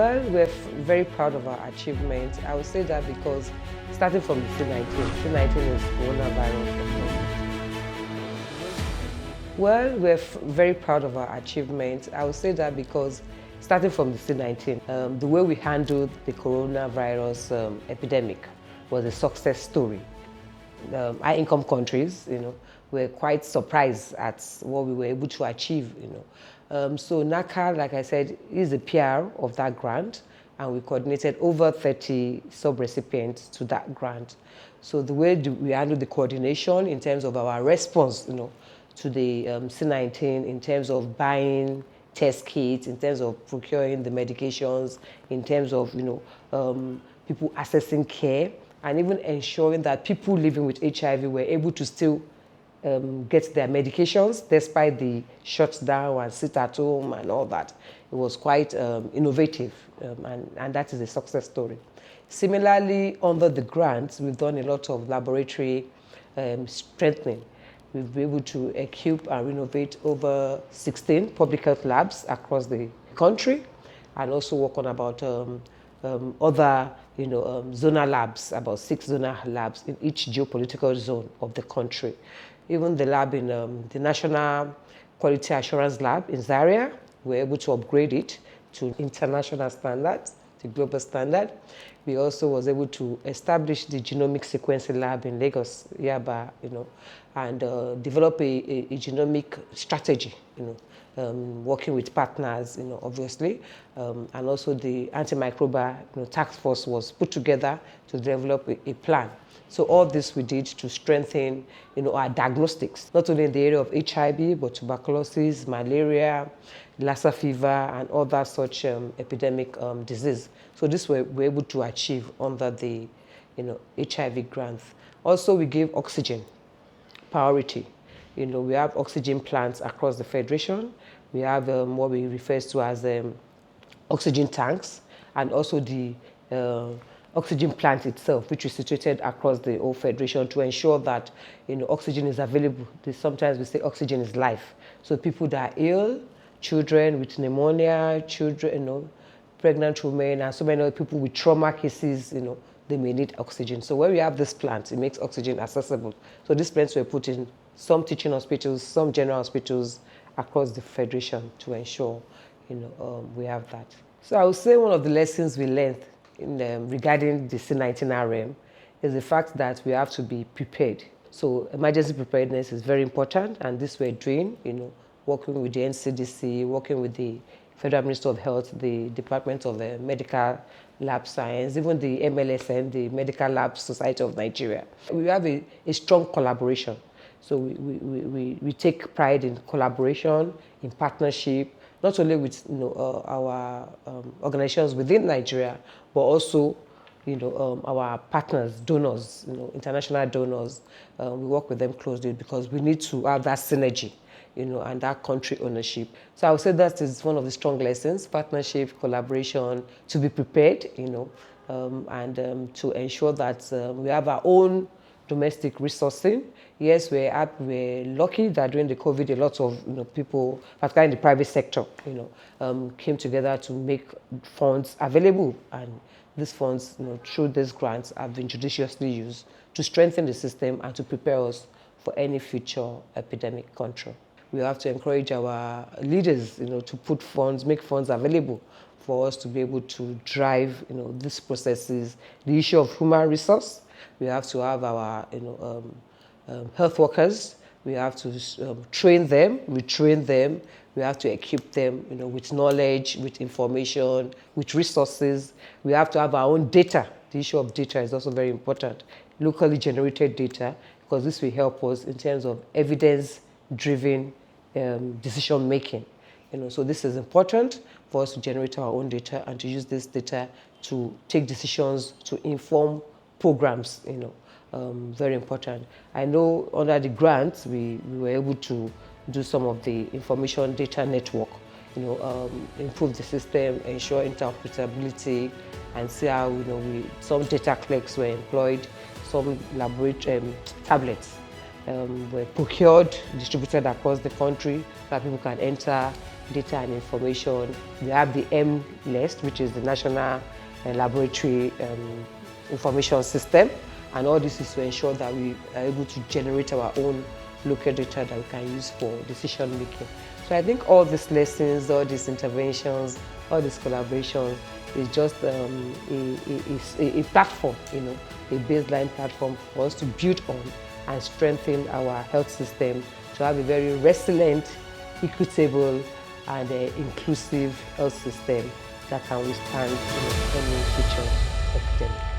Well, we're very proud of our achievements. I would say that because starting from the C19 is coronavirus. Well, we're very proud of our achievements. I would say that because starting from the C19, the way we handled the coronavirus epidemic was a success story. High-income countries, were quite surprised at what we were able to achieve, So NACA, like I said, is the PR of that grant, and we coordinated over 30 sub-recipients to that grant. So the way we handle the coordination in terms of our response, to the C19, in terms of buying test kits, in terms of procuring the medications, in terms of, people accessing care, and even ensuring that people living with HIV were able to still get their medications despite the shutdown and sit at home and all that. It was quite innovative, and that is a success story. Similarly, under the grants, we've done a lot of laboratory strengthening. We've been able to equip and renovate over 16 public health labs across the country, and also work on about other zonal labs, about 6 zonal labs in each geopolitical zone of the country. Even the lab in the National Quality Assurance Lab in Zaria, we were able to upgrade it to international standards, to global standard. We also was able to establish the genomic sequencing lab in Lagos, Yaba, and develop a genomic strategy, working with partners, obviously, and also the antimicrobial task force was put together to develop a plan. So all this we did to strengthen, our diagnostics, not only in the area of HIV, but tuberculosis, malaria, Lassa fever, and other such epidemic disease. So this we're able to achieve under the, HIV grants. Also, we gave oxygen priority. We have oxygen plants across the Federation. We have what we refer to as oxygen tanks, and also the oxygen plant itself, which is situated across the whole Federation to ensure that, oxygen is available. Sometimes we say oxygen is life. So people that are ill, children with pneumonia, children, pregnant women, and so many other people with trauma cases, they may need oxygen. So when we have this plant, it makes oxygen accessible. So these plants were put in some teaching hospitals, some general hospitals across the Federation to ensure, we have that. So I would say one of the lessons we learned regarding the C19RM is the fact that we have to be prepared. So emergency preparedness is very important, and this we're doing, working with the NCDC, working with the Federal Ministry of Health, the Department of Medical Lab Science, even the MLSN, the Medical Lab Society of Nigeria. We have a strong collaboration. So we take pride in collaboration, in partnership, not only with our organizations within Nigeria, but also our partners, donors, international donors. We work with them closely because we need to have that synergy, and that country ownership. So I would say that is one of the strong lessons: partnership, collaboration, to be prepared, and to ensure that we have our own domestic resourcing. Yes, we're lucky that during the COVID, a lot of people, particularly in the private sector, came together to make funds available, and these funds, through these grants, have been judiciously used to strengthen the system and to prepare us for any future epidemic control. We have to encourage our leaders, to put funds, make funds available for us to be able to drive, these processes. The issue of human resource, we have to have our, health workers. We have to train them, retrain them. We have to equip them, with knowledge, with information, with resources. We have to have our own data. The issue of data is also very important. Locally generated data, because this will help us in terms of evidence-driven decision making. So this is important for us to generate our own data and to use this data to take decisions, to inform programs, very important. I know under the grants, we were able to do some of the information data network, improve the system, ensure interoperability, and see how, some data clerks were employed, some laboratory tablets were procured, distributed across the country so that people can enter data and information. We have the M-List, which is the National Laboratory Information System, and all this is to ensure that we are able to generate our own local data that we can use for decision making. So I think all these lessons, all these interventions, all these collaborations is just a platform, a baseline platform for us to build on and strengthen our health system to have a very resilient, equitable, and inclusive health system that can withstand any future epidemic.